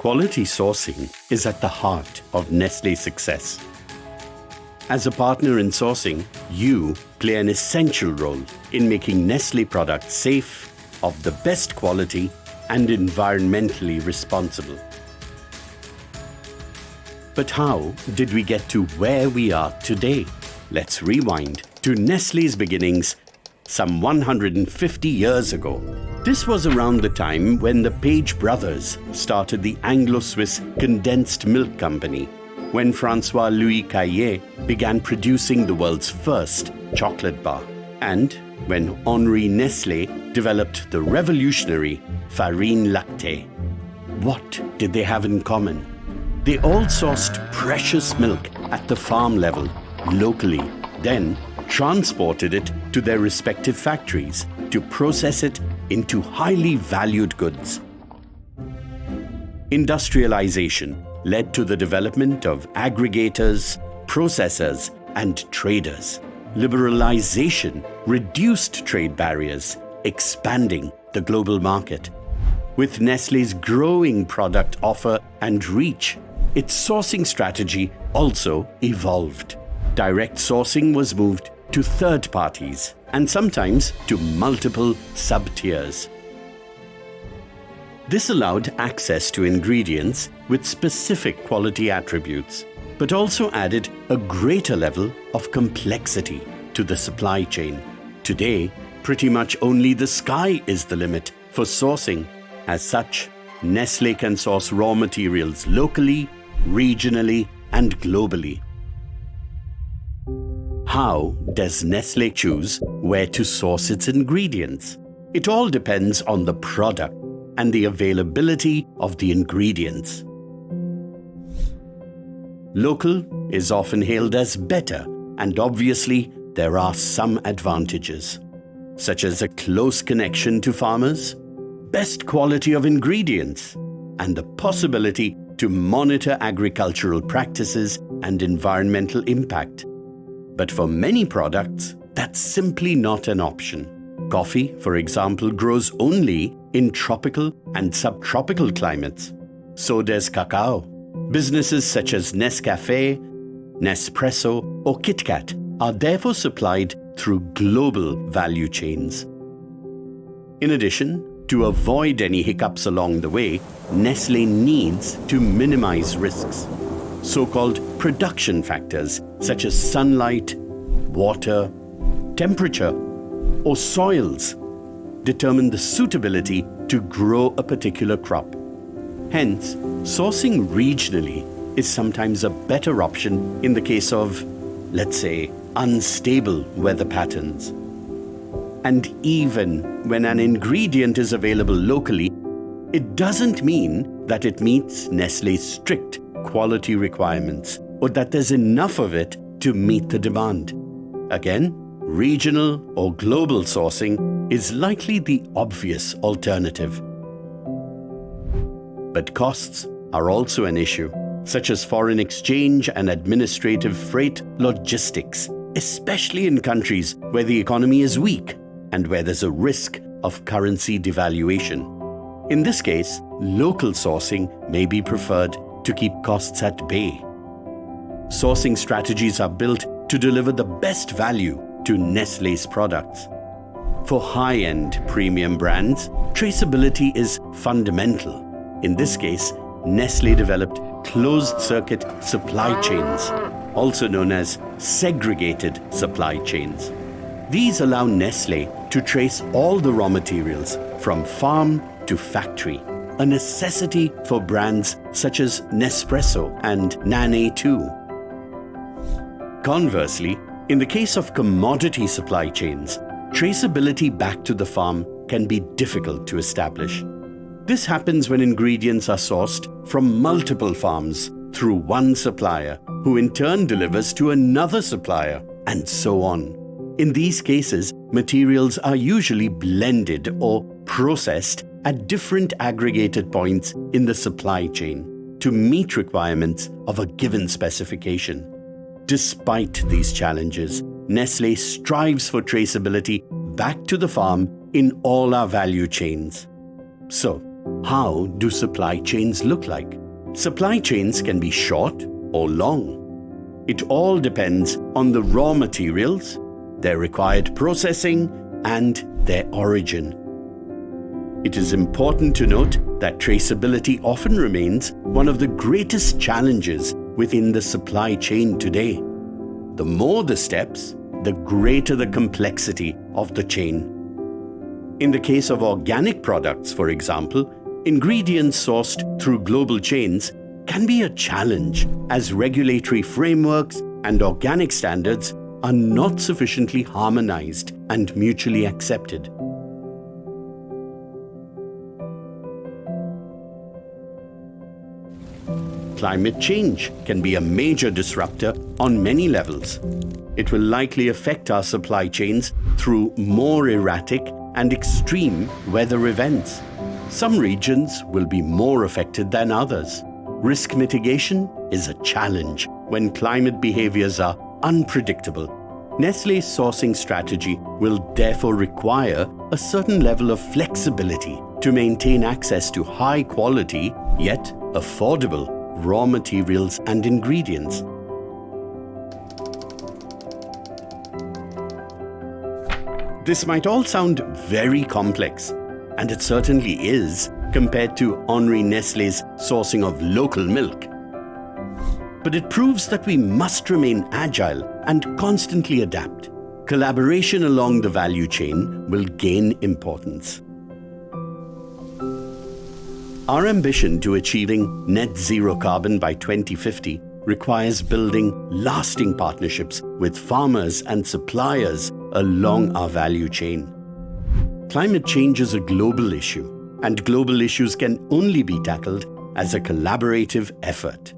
Quality sourcing is at the heart of Nestlé's success. As a partner in sourcing, you play an essential role in making Nestlé products safe, of the best quality, and environmentally responsible. But how did we get to where we are today? Let's rewind to Nestlé's beginnings some 150 years ago. This was around the time when the Page brothers started the Anglo-Swiss Condensed Milk Company, when François-Louis Caillier began producing the world's first chocolate bar, and when Henri Nestlé developed the revolutionary farine lactée. What did they have in common? They all sourced precious milk at the farm level, locally, then transported it to their respective factories to process it into highly valued goods. Industrialization led to the development of aggregators, processors, and traders. Liberalization reduced trade barriers, expanding the global market. With Nestlé's growing product offer and reach, its sourcing strategy also evolved. Direct sourcing was moved to third parties and sometimes to multiple sub-tiers. This allowed access to ingredients with specific quality attributes, but also added a greater level of complexity to the supply chain. Today, pretty much only the sky is the limit for sourcing. As such, Nestlé can source raw materials locally, regionally, and globally. How does Nestlé choose where to source its ingredients? It all depends on the product and the availability of the ingredients. Local is often hailed as better, and obviously there are some advantages, such as a close connection to farmers, best quality of ingredients, and the possibility to monitor agricultural practices and environmental impact. But for many products, that's simply not an option. Coffee, for example, grows only in tropical and subtropical climates. So does cacao. Businesses such as Nescafé, Nespresso, or KitKat are therefore supplied through global value chains. In addition, to avoid any hiccups along the way, Nestlé needs to minimize risks. So-called production factors such as sunlight, water, temperature, or soils determine the suitability to grow a particular crop. Hence, sourcing regionally is sometimes a better option in the case of, let's say, unstable weather patterns. And even when an ingredient is available locally, it doesn't mean that it meets Nestlé's strict quality requirements or that there's enough of it to meet the demand. Again, regional or global sourcing is likely the obvious alternative. But costs are also an issue, such as foreign exchange and administrative freight logistics, especially in countries where the economy is weak and where there's a risk of currency devaluation. In this case, local sourcing may be preferred to keep costs at bay. Sourcing strategies are built to deliver the best value to Nestlé's products. For high-end premium brands, traceability is fundamental. In this case, Nestlé developed closed-circuit supply chains, also known as segregated supply chains. These allow Nestlé to trace all the raw materials from farm to factory, a necessity for brands such as Nespresso and Nane too. Conversely, in the case of commodity supply chains, traceability back to the farm can be difficult to establish. This happens when ingredients are sourced from multiple farms through one supplier, who in turn delivers to another supplier, and so on. In these cases, materials are usually blended or processed at different aggregated points in the supply chain to meet requirements of a given specification. Despite these challenges, Nestlé strives for traceability back to the farm in all our value chains. So, How do supply chains look like? Supply chains can be short or long. It all depends on the raw materials, their required processing, and their origin. It is important to note that traceability often remains one of the greatest challenges within the supply chain today. The more the steps, the greater the complexity of the chain. In the case of organic products, for example, ingredients sourced through global chains can be a challenge as regulatory frameworks and organic standards are not sufficiently harmonized and mutually accepted. Climate change can be a major disruptor on many levels. It will likely affect our supply chains through more erratic and extreme weather events. Some regions will be more affected than others. Risk mitigation is a challenge when climate behaviors are unpredictable. Nestlé's sourcing strategy will therefore require a certain level of flexibility to maintain access to high quality yet affordable raw materials and ingredients. This might all sound very complex, and it certainly is compared to Henri Nestlé's sourcing of local milk. But it proves that we must remain agile and constantly adapt. Collaboration along the value chain will gain importance. Our ambition to achieving net zero carbon by 2050 requires building lasting partnerships with farmers and suppliers along our value chain. Climate change is a global issue, and global issues can only be tackled as a collaborative effort.